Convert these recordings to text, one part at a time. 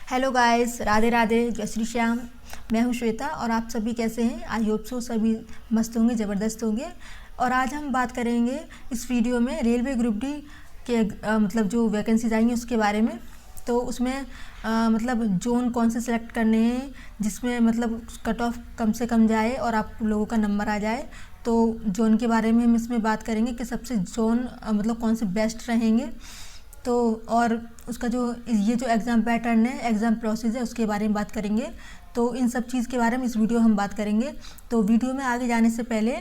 Hello guys, Radhe Radhe, जय श्री श्याम। मैं हूं श्वेता और आप सभी कैसे हैं? आई होप सो सभी मस्त होंगे, ज़बरदस्त होंगे। और आज हम बात करेंगे इस वीडियो में रेलवे ग्रुप डी के मतलब जो वैकेंसीज आई हैं उसके बारे में। तो उसमें मतलब जोन कौन से सिलेक्ट करने हैं जिसमें मतलब कट ऑफ कम से कम जाए और आप लोगों का नंबर आ जाए। तो जोन के बारे में हम इसमें बात करेंगे कि सबसे जोन मतलब कौन से बेस्ट रहेंगे। तो और उसका जो ये जो एग्ज़ाम पैटर्न है, एग्ज़ाम प्रोसेस है, उसके बारे में बात करेंगे। तो इन सब चीज़ के बारे में इस वीडियो हम बात करेंगे। तो वीडियो में आगे जाने से पहले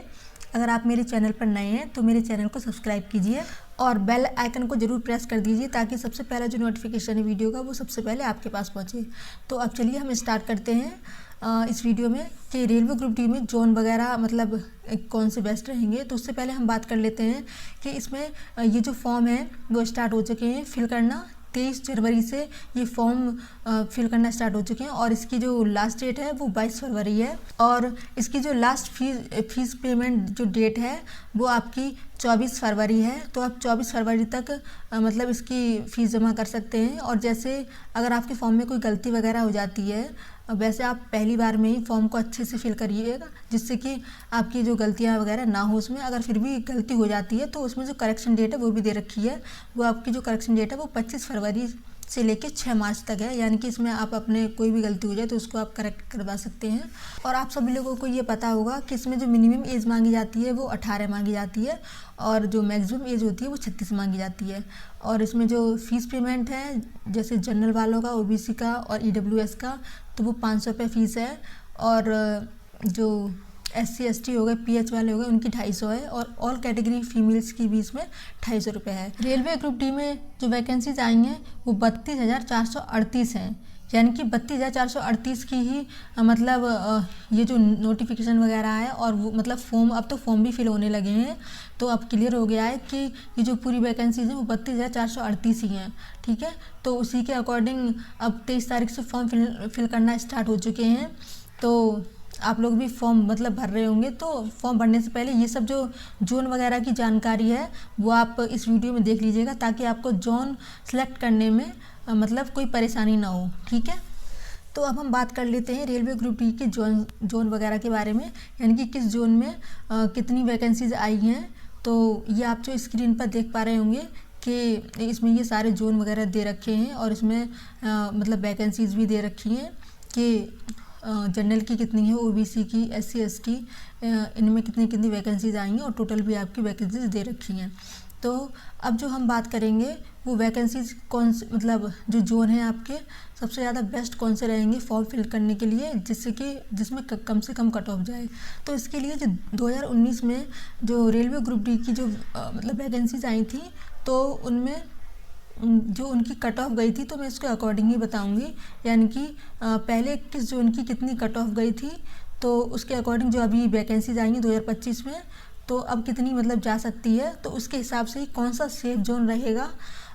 अगर आप मेरे चैनल पर नए हैं तो मेरे चैनल को सब्सक्राइब कीजिए और बेल आइकन को ज़रूर प्रेस कर दीजिए ताकि सबसे पहला जो नोटिफिकेशन है वीडियो का वो सबसे पहले आपके पास पहुँचे। तो अब चलिए हम स्टार्ट करते हैं इस वीडियो में कि रेलवे ग्रुप डी में जोन वगैरह मतलब कौन से बेस्ट रहेंगे। तो उससे पहले हम बात कर लेते हैं कि इसमें ये जो फॉर्म है वो स्टार्ट हो चुके हैं फिल करना। 23 जनवरी से ये फॉर्म फिल करना स्टार्ट हो चुके हैं और इसकी जो लास्ट डेट है वो 22 फरवरी है। और इसकी जो लास्ट फीस पेमेंट जो डेट है वो आपकी 24 फरवरी है। तो आप 24 फरवरी तक मतलब इसकी फ़ीस जमा कर सकते हैं। और जैसे अगर आपके फॉर्म में कोई गलती वगैरह हो जाती है, वैसे आप पहली बार में ही फॉर्म को अच्छे से फिल करिएगा जिससे कि आपकी जो गलतियां वगैरह ना हो उसमें। अगर फिर भी गलती हो जाती है तो उसमें जो करेक्शन डेट है वो भी दे रखी है। वो आपकी जो करेक्शन डेट है वो 25 फरवरी से लेके 6 मार्च तक है। यानी कि इसमें आप अपने कोई भी गलती हो जाए तो उसको आप करेक्ट करवा सकते हैं। और आप सभी लोगों को ये पता होगा कि इसमें जो मिनिमम एज मांगी जाती है वो 18 मांगी जाती है और जो मैक्सिमम एज होती है वो 36 मांगी जाती है। और इसमें जो फीस पेमेंट है जैसे जनरल वालों का, ओबीसी का और ईडब्ल्यूएस का तो वो 500 रुपये फ़ीस है। और जो SC ST हो गए, PH वाले हो गए उनकी 250 है। और ऑल कैटेगरी फीमेल्स की भी इसमें 250 रुपये है। रेलवे ग्रुप डी में जो वैकेंसीज आई हैं वो 32,438 हैं। यानी कि 32,438 की ही मतलब ये जो नोटिफिकेशन वगैरह है और वो मतलब फॉर्म, अब तो फॉर्म भी फिल होने लगे हैं। तो अब क्लियर हो गया है कि ये जो पूरी वैकेंसीज हैं वो 32,438 ही हैं। ठीक है, तो उसी के अकॉर्डिंग अब 23 तारीख से फॉर्म फिल करना स्टार्ट हो चुके हैं। तो आप लोग भी फॉर्म मतलब भर रहे होंगे। तो फॉर्म भरने से पहले ये सब जो जोन वगैरह की जानकारी है वो आप इस वीडियो में देख लीजिएगा ताकि आपको जोन सेलेक्ट करने में मतलब कोई परेशानी ना हो। ठीक है, तो अब हम बात कर लेते हैं रेलवे ग्रुप डी के जोन वगैरह के बारे में, यानी कि किस जोन में कितनी वैकेंसीज आई हैं। तो ये आप जो स्क्रीन पर देख पा रहे होंगे कि इसमें ये सारे जोन वगैरह दे रखे हैं और इसमें मतलब वैकेंसीज भी दे रखी हैं कि जनरल की कितनी है, ओबीसी की, SC ST इनमें कितनी कितनी वैकेंसीज आई हैं और टोटल भी आपकी वैकेंसीज दे रखी हैं। तो अब जो हम बात करेंगे वो वैकेंसीज कौन से मतलब जो जोन है आपके सबसे ज़्यादा बेस्ट कौन से रहेंगे फॉर्म फिल करने के लिए जिससे कि जिसमें कम से कम कट ऑफ जाए। तो इसके लिए जो 2019 में जो रेलवे ग्रुप डी की जो मतलब वैकेंसीज आई थी तो उनमें जो उनकी कट ऑफ गई थी तो मैं इसके अकॉर्डिंग ही बताऊंगी। यानी कि पहले किस जोन की कितनी कट ऑफ गई थी तो उसके अकॉर्डिंग जो अभी वैकेंसीज आई हैं 2025 में तो अब कितनी मतलब जा सकती है तो उसके हिसाब से ही कौन सा सेफ जोन रहेगा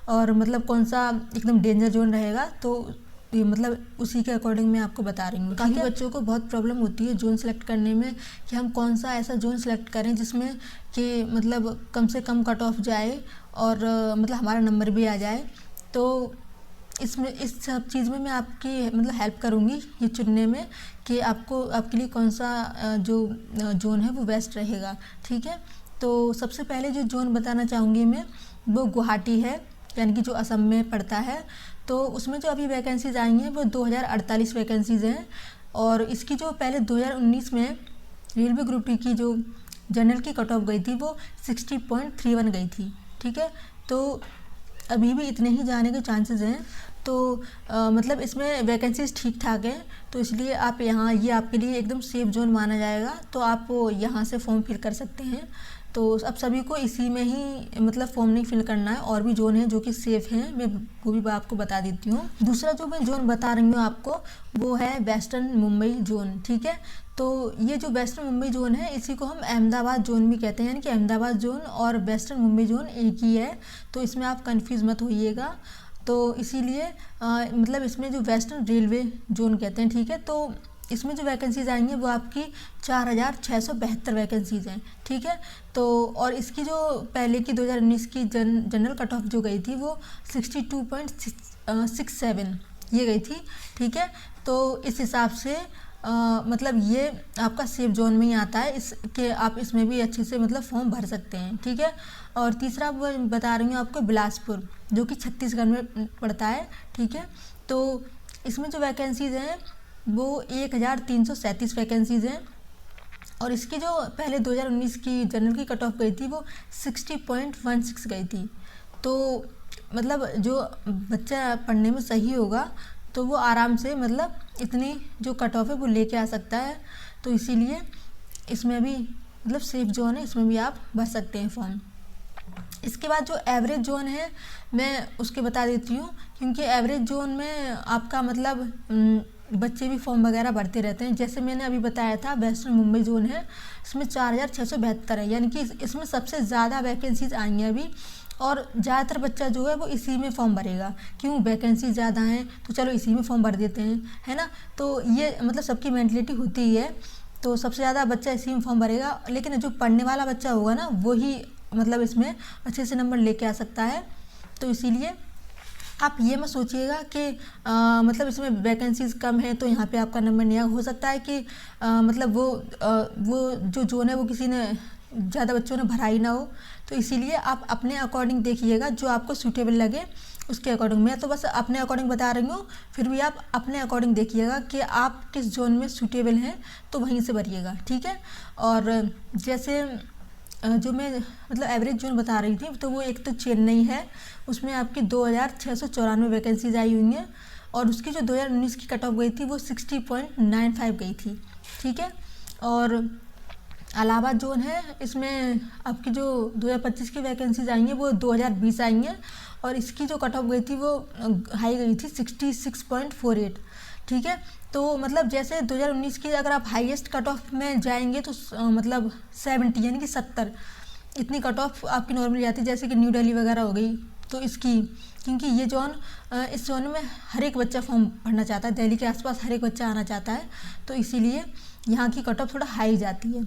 और मतलब कौन सा एकदम डेंजर जोन रहेगा। तो ये मतलब उसी के अकॉर्डिंग मैं आपको बता रही हूँ। काफ़ी बच्चों को बहुत प्रॉब्लम होती है जोन सेलेक्ट करने में कि हम कौन सा ऐसा जोन सेलेक्ट करें जिसमें कि मतलब कम से कम कट ऑफ जाए और मतलब हमारा नंबर भी आ जाए। तो इसमें इस सब चीज़ में मैं आपकी मतलब हेल्प करूँगी ये चुनने में कि आपको आपके लिए कौन सा जो जोन है वो बेस्ट रहेगा। ठीक है, तो सबसे पहले जो जोन बताना चाहूँगी मैं वो गुवाहाटी है, यानी कि जो असम में पड़ता है। तो उसमें जो अभी वैकेंसीज आई हैं वो 2048 वैकेंसीज़ हैं। और इसकी जो पहले 2019 में रेलवे ग्रुप डी की जो जनरल की कट ऑफ गई थी वो 60.31 गई थी। ठीक है, तो अभी भी इतने ही जाने के चांसेस हैं। तो मतलब इसमें वैकेंसीज ठीक ठाक हैं तो इसलिए आप यहाँ ये आपके लिए एकदम सेफ जोन माना जाएगा। तो आप यहाँ से फॉर्म फिल कर सकते हैं। तो अब सभी को इसी में ही मतलब फॉर्म नहीं फिल करना है, और भी जोन है जो कि सेफ़ हैं, मैं वो भी आपको बता देती हूँ। दूसरा जो मैं जोन बता रही हूँ आपको वो है वेस्टर्न मुंबई जोन। ठीक है, तो ये जो वेस्टर्न मुंबई जोन है इसी को हम अहमदाबाद जोन भी कहते हैं, यानी कि अहमदाबाद जोन और वेस्टर्न मुंबई जोन एक ही है। तो इसमें आप कंफ्यूज मत होइएगा। तो इसीलिए मतलब इसमें जो वेस्टर्न रेलवे जोन कहते हैं। ठीक है, तो इसमें जो वैकेंसीज आई हैं वो आपकी 4,672 वैकेंसीज हैं। ठीक है, तो और इसकी जो पहले की 2019 की जनरल कट ऑफ जो गई थी वो 62.67 ये गई थी, ठीक है। तो इस हिसाब से मतलब ये आपका सेफ जोन में ही आता है, इसके आप इसमें भी अच्छे से मतलब फॉर्म भर सकते हैं, ठीक है। और तीसरा बता रही हूँ आपको बिलासपुर, जो कि छत्तीसगढ़ में पड़ता है, ठीक है। तो इसमें जो वैकेंसीज़ हैं वो 1337 वैकेंसीज़ हैं, और इसकी जो पहले 2019 की जनरल की कट ऑफ गई थी वो 60.16 गई थी। तो मतलब जो बच्चा पढ़ने में सही होगा तो वो आराम से मतलब इतनी जो कट ऑफ है वो लेके आ सकता है। तो इसीलिए इसमें भी मतलब सेफ जोन है, इसमें भी आप भर सकते हैं फॉर्म। इसके बाद जो एवरेज जोन है मैं उसके बता देती हूँ, क्योंकि एवरेज जोन में आपका मतलब बच्चे भी फॉर्म वगैरह भरते रहते हैं। जैसे मैंने अभी बताया था वेस्टर्न मुंबई जोन है, इसमें 4672 है, यानी कि इसमें सबसे ज़्यादा वैकेंसीज आई हैं अभी, और ज़्यादातर बच्चा जो है वो इसी में फॉर्म भरेगा। क्यों, वैकेंसी ज़्यादा हैं तो चलो इसी में फॉर्म भर देते हैं, है ना। तो ये मतलब सबकी मेंटलिटी होती ही है, तो सबसे ज़्यादा बच्चा इसी में फॉर्म भरेगा। लेकिन जो पढ़ने वाला बच्चा होगा ना वही मतलब इसमें अच्छे से नंबर लेके आ सकता है। तो इसीलिए आप ये मत सोचिएगा कि मतलब इसमें वैकेंसीज कम है तो यहाँ पे आपका नंबर नहीं आएगा। हो सकता है कि मतलब वो जो जोन है वो किसी ने ज़्यादा बच्चों ने भरा ही ना हो। तो इसीलिए आप अपने अकॉर्डिंग देखिएगा, जो आपको सूटेबल लगे उसके अकॉर्डिंग। मैं तो बस अपने अकॉर्डिंग बता रही हूँ, फिर भी आप अपने अकॉर्डिंग देखिएगा कि आप किस जोन में सूटेबल हैं तो वहीं से भरिएगा, ठीक है। और जैसे जो मैं मतलब एवरेज जोन बता रही थी, तो वो एक तो चेन्नई है, उसमें आपकी 2694 वैकेंसीज आई हुई हैं, और उसकी जो 2019 की कट ऑफ गई थी वो 60.95 गई थी, ठीक है। और इलाहाबाद जोन है, इसमें आपकी जो 2025 की वैकेंसीज आई हैं वो 2020 आई हैं, और इसकी जो कट ऑफ गई थी वो हाई गई थी 66.48, ठीक है। तो मतलब जैसे 2019 की अगर आप हाईएस्ट कट ऑफ में जाएंगे तो मतलब 70 यानी कि 70 इतनी कट ऑफ आपकी नॉर्मली जाती है। जैसे कि न्यू दिल्ली वगैरह हो गई, तो इसकी क्योंकि ये जोन इस जोन में हर एक बच्चा फॉर्म भरना चाहता है, दिल्ली के आसपास हर एक बच्चा आना चाहता है, तो इसीलिए यहाँ की कट ऑफ थोड़ा हाई जाती है,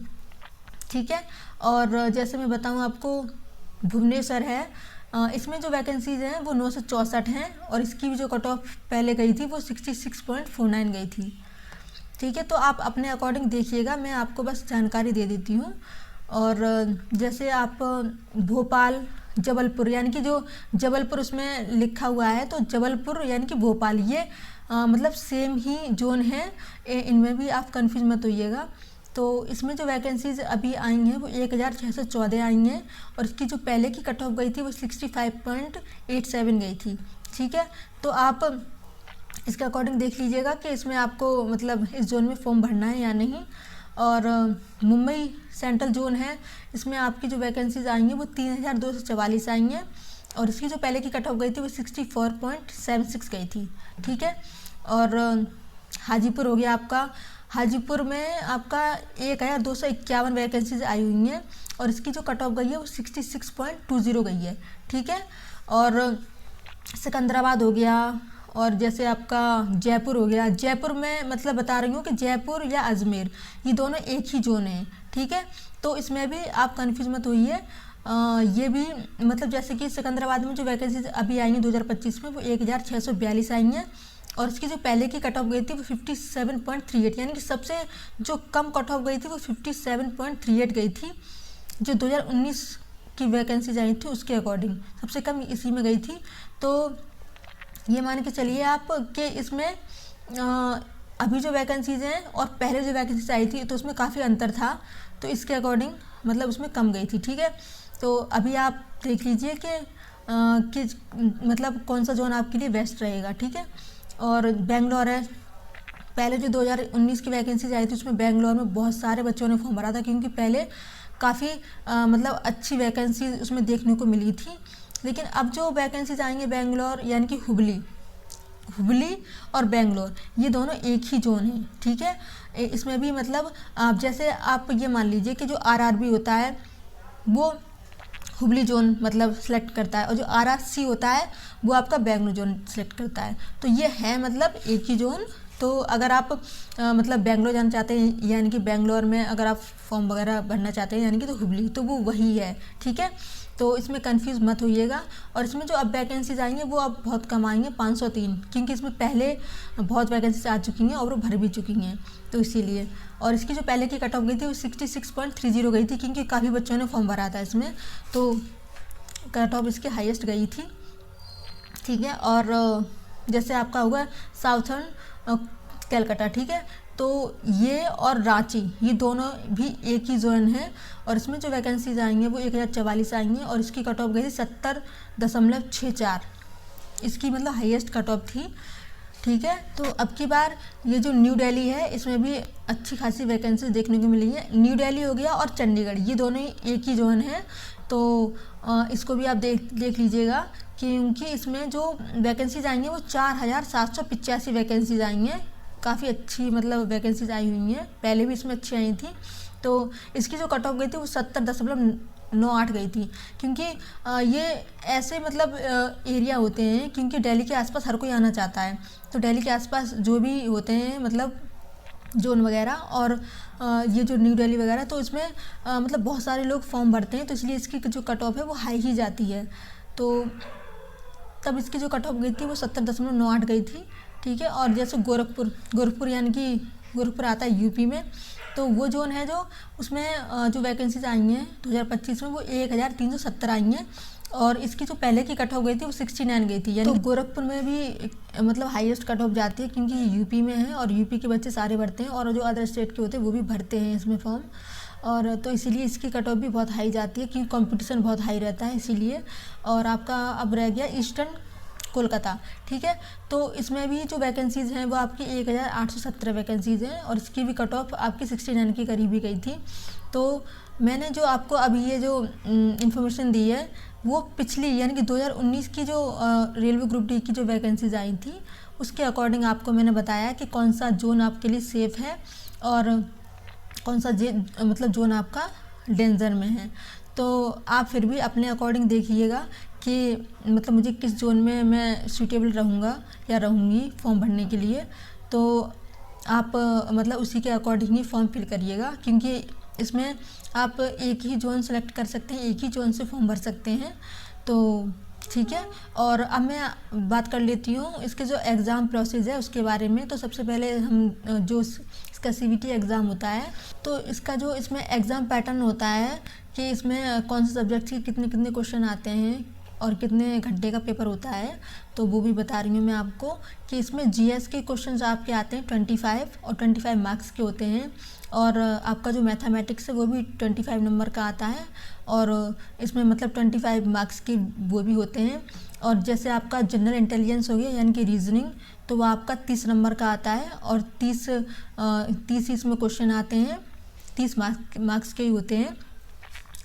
ठीक है। और जैसे मैं बताऊँ आपको भुवनेश्वर है, इसमें जो वैकेंसीज हैं वो 964 हैं, और इसकी भी जो कट ऑफ पहले गई थी वो 66.49 गई थी, ठीक है। तो आप अपने अकॉर्डिंग देखिएगा, मैं आपको बस जानकारी दे देती हूँ। और जैसे आप भोपाल, जबलपुर, यानी कि जो जबलपुर उसमें लिखा हुआ है, तो जबलपुर यानी कि भोपाल, ये मतलब सेम ही जोन है, इनमें भी आप कन्फ्यूज मत होइएगा। तो इसमें जो वैकेंसीज अभी आई हैं वो 1614 आई हैं, और इसकी जो पहले की कट ऑफ गई थी वो 65.87 गई थी, ठीक है। तो आप इसके अकॉर्डिंग देख लीजिएगा कि इसमें आपको मतलब इस जोन में फॉर्म भरना है या नहीं। और मुंबई सेंट्रल जोन है, इसमें आपकी जो वैकेंसीज आई हैं वो 3244 आई हैं, और इसकी जो पहले की कट ऑफ गई थी वो 64.76 गई थी, ठीक है। और हाजीपुर हो गया आपका, हाजीपुर में आपका 1251 वैकेंसीज आई हुई हैं, और इसकी जो कट ऑफ गई है वो 66.20 गई है, ठीक है। और सिकंदराबाद हो गया, और जैसे आपका जयपुर हो गया, जयपुर में मतलब बता रही हूँ कि जयपुर या अजमेर ये दोनों एक ही जोन है, ठीक है। तो इसमें भी आप कन्फ्यूज मत होइए। ये भी मतलब जैसे कि सिकंदराबाद में जो वैकेंसीज अभी आई हैं 2025 में वो 1642 आई हैं, और इसकी जो पहले की कट ऑफ गई थी वो 57.38, यानी कि सबसे जो कम कट ऑफ गई थी वो 57.38 गई थी, जो 2019 की वैकेंसीज आई थी उसके अकॉर्डिंग सबसे कम इसी में गई थी। तो ये मान के चलिए आप कि इसमें अभी जो वैकेंसीज हैं और पहले जो वैकेंसीज आई थी तो उसमें काफ़ी अंतर था, तो इसके अकॉर्डिंग मतलब उसमें कम गई थी, ठीक है। तो अभी आप देख लीजिए कि मतलब कौन सा जोन आपके लिए बेस्ट रहेगा, ठीक है। और बेंगलोर है, पहले जो 2019 की वैकेंसीज आई थी उसमें बेंगलोर में बहुत सारे बच्चों ने फॉर्म भरा था, क्योंकि पहले काफ़ी मतलब अच्छी वैकेंसी उसमें देखने को मिली थी। लेकिन अब जो वैकेंसीज आएंगे बेंगलोर यानी कि हुबली और बेंगलोर ये दोनों एक ही जोन है, ठीक है। इसमें भी मतलब आप जैसे आप ये मान लीजिए कि जो आरआरबी होता है वो हुबली जोन मतलब सेलेक्ट करता है, और जो आरआरसी होता है वो आपका बेंगलोर जोन सेलेक्ट करता है। तो ये है मतलब एक ही जोन। तो अगर आप मतलब बेंगलोर जाना चाहते हैं यानी कि बेंगलोर में अगर आप फॉर्म वगैरह भरना चाहते हैं यानी कि तो हुबली, तो वो वही है, ठीक है। तो इसमें कंफ्यूज मत होइएगा। और इसमें जो अब वैकेंसीज आएंगे वो अब बहुत कम आएंगे, 503, क्योंकि इसमें पहले बहुत वैकेंसीज आ चुकी हैं और वो भर भी चुकी हैं, तो इसीलिए। और इसकी जो पहले की कट ऑफ गई थी वो 66.30 गई थी, क्योंकि काफ़ी बच्चों ने फॉर्म भरा था इसमें, तो कट ऑफ इसकी हाईएस्ट गई थी, ठीक है। और जैसे आपका होगा साउथर्न कलकत्ता, ठीक है, तो ये और रांची, ये दोनों भी एक ही जोन है, और इसमें जो वैकेंसीज आएंगे वो 1044 आएंगी, और इसकी कट ऑफ गई थी 70.64, इसकी मतलब हाईएस्ट कट ऑफ थी, ठीक है। तो अब की बार ये जो न्यू दिल्ली है इसमें भी अच्छी खासी वैकेंसी देखने को मिली है। न्यू दिल्ली हो गया और चंडीगढ़, ये दोनों ही एक ही जोन है, तो इसको भी आप देख लीजिएगा, क्योंकि इसमें जो वैकेंसीज आएंगी वो 4785 वैकेंसीज आई हैं, काफ़ी अच्छी मतलब वैकेंसीज आई हुई हैं, पहले भी इसमें अच्छी आई थी। तो इसकी जो कट ऑफ गई थी वो 70.98 गई थी, क्योंकि ये ऐसे मतलब एरिया होते हैं, क्योंकि दिल्ली के आसपास हर कोई आना चाहता है, तो दिल्ली के आसपास जो भी होते हैं मतलब जोन वगैरह, और ये जो न्यू दिल्ली वगैरह, तो इसमें मतलब बहुत सारे लोग फॉर्म भरते हैं, तो इसलिए इसकी जो कट ऑफ है वो हाई ही जाती है। तो तब इसकी जो कट ऑफ गई थी वो 70.98 गई थी, ठीक है। और जैसे गोरखपुर यानी कि गोरखपुर आता है यूपी में, तो वो जोन है जो उसमें जो वैकेंसीज आई हैं 2025 में वो 1370 आई हैं, और इसकी जो पहले की कट ऑफ गई थी वो 69 गई थी, यानी तो गोरखपुर में भी मतलब हाईएस्ट कट ऑफ जाती है, क्योंकि यूपी में है और यूपी के बच्चे सारे भरते हैं, और जो अदर स्टेट के होते हैं वो भी भरते हैं इसमें फॉर्म, और तो इसीलिए इसकी कट ऑफ भी बहुत हाई जाती है, क्योंकि कंपटीशन बहुत हाई रहता है इसीलिए। और आपका अब रह गया ईस्टर्न कोलकाता, ठीक है, तो इसमें भी जो वैकेंसीज हैं वो आपकी 1817 वैकेंसीज हैं, और इसकी भी कट ऑफ आपकी 69 के करीब ही गई थी। तो मैंने जो आपको अभी ये जो इन्फॉर्मेशन दी है वो पिछली यानी कि 2019 की जो रेलवे ग्रुप डी की जो वैकेंसीज आई थी उसके अकॉर्डिंग आपको मैंने बताया कि कौन सा जोन आपके लिए सेफ़ है और कौन सा मतलब जोन आपका डेंजर में है। तो आप फिर भी अपने अकॉर्डिंग देखिएगा कि मतलब मुझे किस जोन में मैं सूटेबल रहूँगा या रहूँगी फॉर्म भरने के लिए, तो आप मतलब उसी के अकॉर्डिंग ही फॉर्म फिल करिएगा, क्योंकि इसमें आप एक ही जोन सेलेक्ट कर सकते हैं, एक ही जोन से फॉर्म भर सकते हैं। तो ठीक है, और अब मैं बात कर लेती हूँ इसके जो एग्ज़ाम प्रोसेस है उसके बारे में। तो सबसे पहले हम जो इसका CBT एग्ज़ाम होता है, तो इसका जो इसमें एग्ज़ाम पैटर्न होता है कि इसमें कौन से सब्जेक्ट के कितने कितने क्वेश्चन आते हैं और कितने घंटे का पेपर होता है, तो वो भी बता रही हूँ मैं आपको कि इसमें GS के क्वेश्चंस आपके आते हैं 25 और 25 मार्क्स के होते हैं, और आपका जो मैथमेटिक्स है वो भी 25 नंबर का आता है, और इसमें मतलब 25 मार्क्स के वो भी होते हैं। और जैसे आपका जनरल इंटेलिजेंस हो गया यानी कि रीजनिंग, तो वो आपका 30 नंबर का आता है, और 30 इसमें क्वेश्चन आते हैं, 30 मार्क्स के ही होते हैं।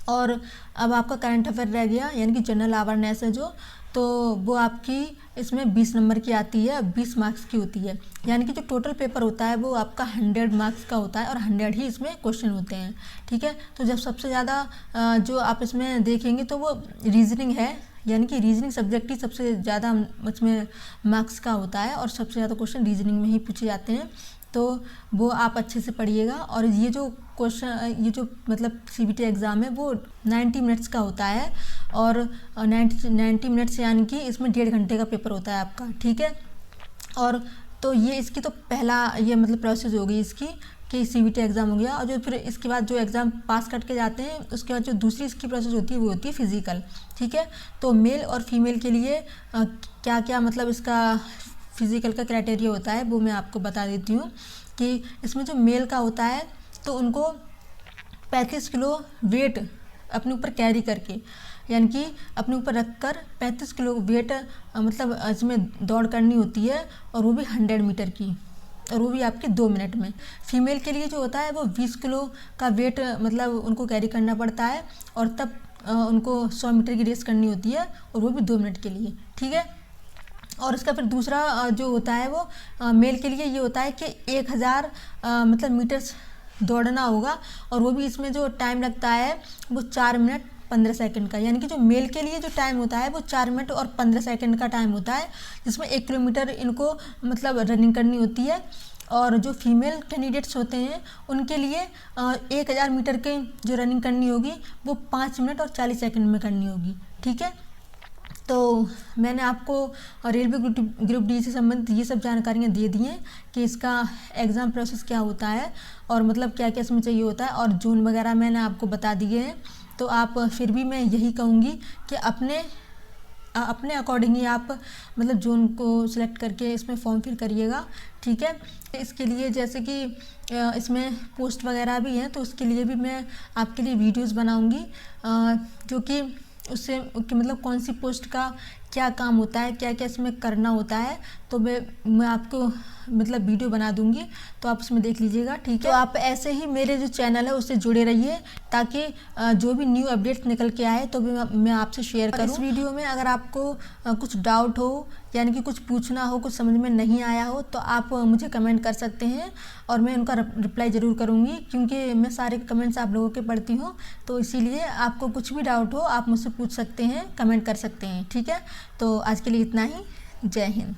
और अब आपका करंट अफेयर रह गया यानी कि जनरल अवेयरनेस है जो, तो वो आपकी इसमें 20 नंबर की आती है, 20 मार्क्स की होती है, यानी कि जो टोटल पेपर होता है वो आपका 100 मार्क्स का होता है और 100 ही इसमें क्वेश्चन होते हैं। ठीक है, तो जब सबसे ज़्यादा जो आप इसमें देखेंगे तो वो रीजनिंग है, यानी कि रीजनिंग सब्जेक्ट ही सबसे ज़्यादा इसमें मार्क्स का होता है और सबसे ज़्यादा क्वेश्चन रीजनिंग में ही पूछे जाते हैं, तो वो आप अच्छे से पढ़िएगा। और ये जो क्वेश्चन ये जो मतलब CBT एग्ज़ाम है वो 90 मिनट्स का होता है, और 90 मिनट्स यानी कि इसमें 1.5 घंटे का पेपर होता है आपका। ठीक है, और तो ये इसकी तो पहला ये मतलब प्रोसेस हो गई इसकी कि CBT एग्ज़ाम हो गया। और जो फिर इसके बाद जो एग्ज़ाम पास करके जाते हैं उसके बाद जो दूसरी इसकी प्रोसेस होती है वो होती है फिज़िकल। ठीक है, तो मेल और फीमेल के लिए क्या क्या मतलब इसका फिज़िकल का क्राइटेरिया होता है वो मैं आपको बता देती हूँ कि इसमें जो मेल का होता है तो उनको 35 किलो वेट अपने ऊपर कैरी करके, यानी कि अपने ऊपर रखकर 35 किलो वेट मतलब इसमें दौड़ करनी होती है, और वो भी 100 मीटर की, और वो भी आपके 2 मिनट में। फीमेल के लिए जो होता है वो 20 किलो का वेट मतलब उनको कैरी करना पड़ता है, और तब उनको 100 मीटर की रेस करनी होती है, और वो भी 2 मिनट के लिए। ठीक है, और इसका फिर दूसरा जो होता है वो मेल के लिए ये होता है कि 1000 मतलब मीटर्स दौड़ना होगा, और वो भी इसमें जो टाइम लगता है वो 4 मिनट 15 सेकंड का, यानी कि जो मेल के लिए जो टाइम होता है वो 4 मिनट और 15 सेकंड का टाइम होता है, जिसमें 1 किलोमीटर इनको मतलब रनिंग करनी होती है। और जो फीमेल कैंडिडेट्स होते हैं उनके लिए 1000 मीटर की जो रनिंग करनी होगी वो 5 मिनट और 40 सेकंड में करनी होगी। ठीक है, तो मैंने आपको रेलवे ग्रुप डी से संबंधित ये सब जानकारियाँ दे दी हैं कि इसका एग्ज़ाम प्रोसेस क्या होता है और मतलब क्या क्या इसमें चाहिए होता है, और जोन वगैरह मैंने आपको बता दिए हैं। तो आप फिर भी मैं यही कहूँगी कि अपने अकॉर्डिंग ही आप मतलब जोन को सिलेक्ट करके इसमें फॉर्म फिल करिएगा। ठीक है, इसके लिए जैसे कि इसमें पोस्ट वगैरह भी हैं, तो उसके लिए भी मैं आपके लिए वीडियोस बनाऊंगी, जो कि उससे कि मतलब कौन सी पोस्ट का क्या काम होता है, क्या क्या इसमें करना होता है, तो मैं आपको मतलब वीडियो बना दूंगी, तो आप उसमें देख लीजिएगा। ठीक है, तो आप ऐसे ही मेरे जो चैनल है उससे जुड़े रहिए ताकि जो भी न्यू अपडेट्स निकल के आए तो भी मैं आपसे शेयर करूं। इस वीडियो में अगर आपको कुछ डाउट हो, यानी कि कुछ पूछना हो, कुछ समझ में नहीं आया हो, तो आप मुझे कमेंट कर सकते हैं और मैं उनका रिप्लाई ज़रूर करूँगी, क्योंकि मैं सारे कमेंट्स आप लोगों के पढ़ती हूँ। तो इसीलिए आपको कुछ भी डाउट हो आप मुझसे पूछ सकते हैं, कमेंट कर सकते हैं। ठीक है, तो आज के लिए इतना ही। जय हिंद।